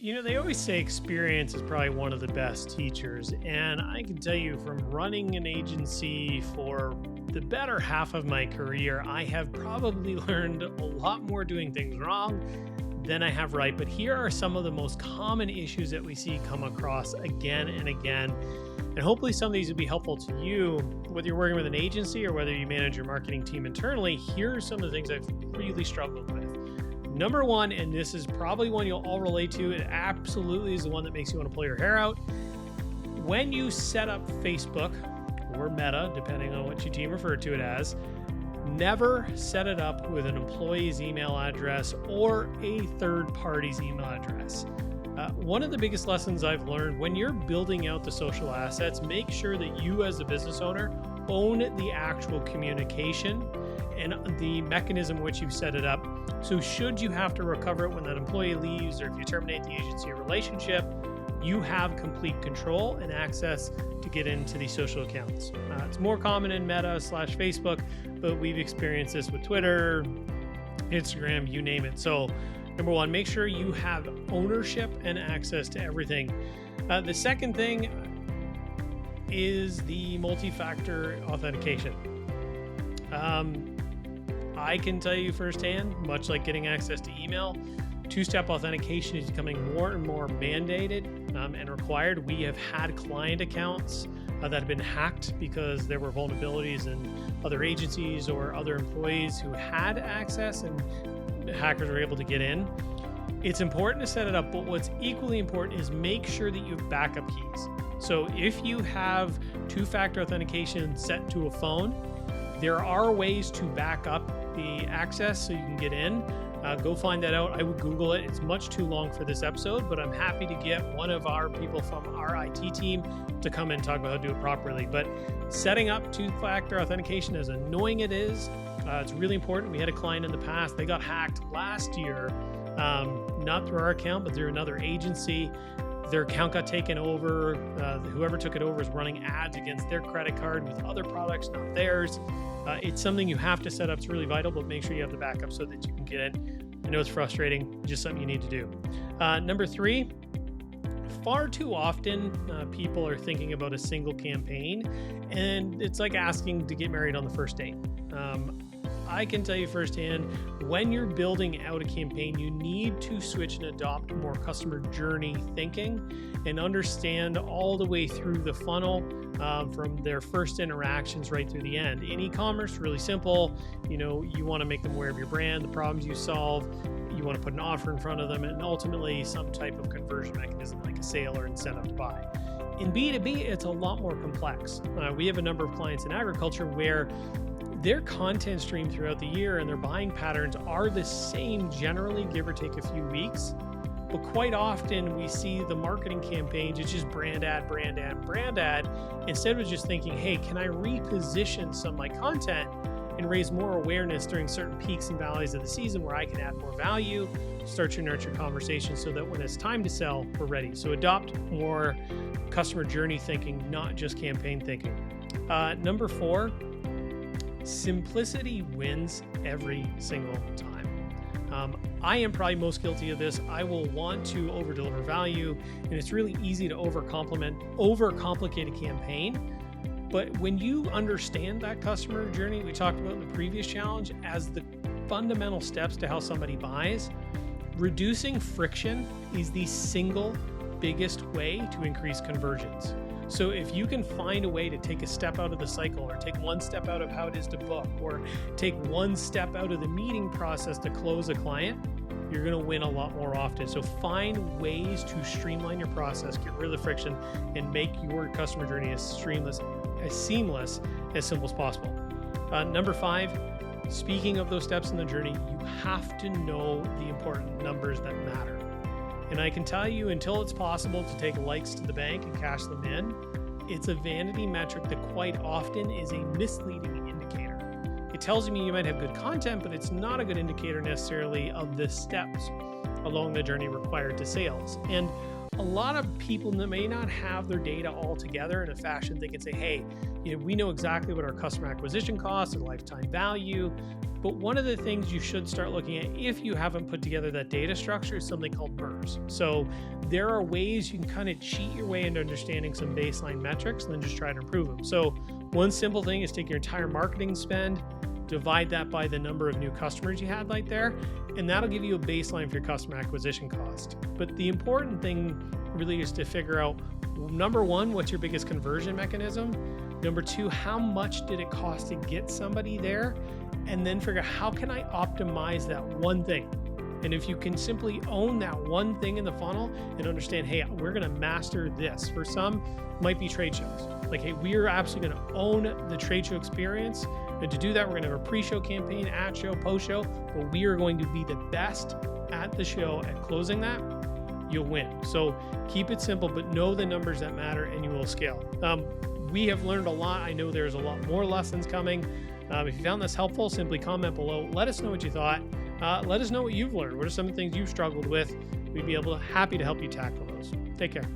They always say experience is probably one of the best teachers. And I can tell you from running an agency for the better half of my career, I have probably learned a lot more doing things wrong than I have right. But here are some of the most common issues that we see come across again and again. And hopefully some of these will be helpful to you, whether you're working with an agency or whether you manage your marketing team internally. Here are some of the things I've really struggled with. Number one, and this is probably one you'll all relate to, it absolutely is the one that makes you want to pull your hair out. When you set up Facebook or Meta, depending on what your team referred to it as, never set it up with an employee's email address or a third party's email address. One of the biggest lessons I've learned when you're building out the social assets, make sure that you as a business owner own the actual communication and the mechanism in which you've set it up. So should you have to recover it when that employee leaves, or if you terminate the agency relationship, you have complete control and access to get into these social accounts. It's more common in Meta/Facebook, but we've experienced this with Twitter, Instagram, you name it. So number one, make sure you have ownership and access to everything. The second thing is the multi-factor authentication. I can tell you firsthand, much like getting access to email, two-step authentication is becoming more and more mandated and required. We have had client accounts that have been hacked because there were vulnerabilities in other agencies or other employees who had access and hackers were able to get in. It's important to set it up, but what's equally important is make sure that you have backup keys. So if you have two-factor authentication set to a phone, there are ways to back up the access so you can get in. Go find that out. I would Google it. It's much too long for this episode, but I'm happy to get one of our people from our IT team to come and talk about how to do it properly. But setting up two-factor authentication, as annoying it is, it's really important. We had a client in the past, they got hacked last year, not through our account, but through another agency. Their account got taken over. Whoever took it over is running ads against their credit card with other products, not theirs. It's something you have to set up. It's really vital, but make sure you have the backup so that you can get in. I know it's frustrating, just something you need to do. Number three, far too often people are thinking about a single campaign, and it's like asking to get married on the first date. I can tell you firsthand, when you're building out a campaign, you need to switch and adopt more customer journey thinking and understand all the way through the funnel from their first interactions right through the end. In e-commerce, really simple. You want to make them aware of your brand, the problems you solve. You want to put an offer in front of them, and ultimately some type of conversion mechanism like a sale or incentive to buy. In B2B, it's a lot more complex. We have a number of clients in agriculture where their content stream throughout the year and their buying patterns are the same generally, give or take a few weeks. But quite often we see the marketing campaigns, it's just brand ad, brand ad, brand ad, instead of just thinking, hey, can I reposition some of my content and raise more awareness during certain peaks and valleys of the season where I can add more value, start to nurture conversations so that when it's time to sell, we're ready. So adopt more customer journey thinking, not just campaign thinking. Number four, simplicity wins every single time. I am probably most guilty of this. I will want to over-deliver value, and it's really easy to overcomplicate a campaign. But when you understand that customer journey we talked about in the previous challenge as the fundamental steps to how somebody buys, reducing friction is the single biggest way to increase conversions. So if you can find a way to take a step out of the cycle, or take one step out of how it is to book, or take one step out of the meeting process to close a client, you're going to win a lot more often. So find ways to streamline your process, get rid of the friction, and make your customer journey as seamless, as simple as possible. Number five, speaking of those steps in the journey, you have to know the important numbers that matter. And I can tell you, until it's possible to take likes to the bank and cash them in, it's a vanity metric that quite often is a misleading indicator. It tells me you might have good content, but it's not a good indicator necessarily of the steps along the journey required to sales. And a lot of people that may not have their data all together in a fashion they can say, hey, we know exactly what our customer acquisition costs and lifetime value. But one of the things you should start looking at if you haven't put together that data structure is something called MERS. So there are ways you can kind of cheat your way into understanding some baseline metrics and then just try to improve them. So one simple thing is take your entire marketing spend, divide that by the number of new customers you had right there, and that'll give you a baseline for your customer acquisition cost. But the important thing really is to figure out, number one, what's your biggest conversion mechanism? Number two, how much did it cost to get somebody there? And then figure out, how can I optimize that one thing? And if you can simply own that one thing in the funnel and understand, hey, we're going to master this. For some, might be trade shows. Like, hey, we are absolutely going to own the trade show experience. And to do that, we're going to have a pre-show campaign, at show, post-show, but we are going to be the best at the show at closing that. You'll win. So keep it simple, but know the numbers that matter and you will scale. We have learned a lot. I know there's a lot more lessons coming. If you found this helpful, simply comment below. Let us know what you thought. Let us know what you've learned. What are some of the things you've struggled with? We'd be happy to help you tackle those. Take care.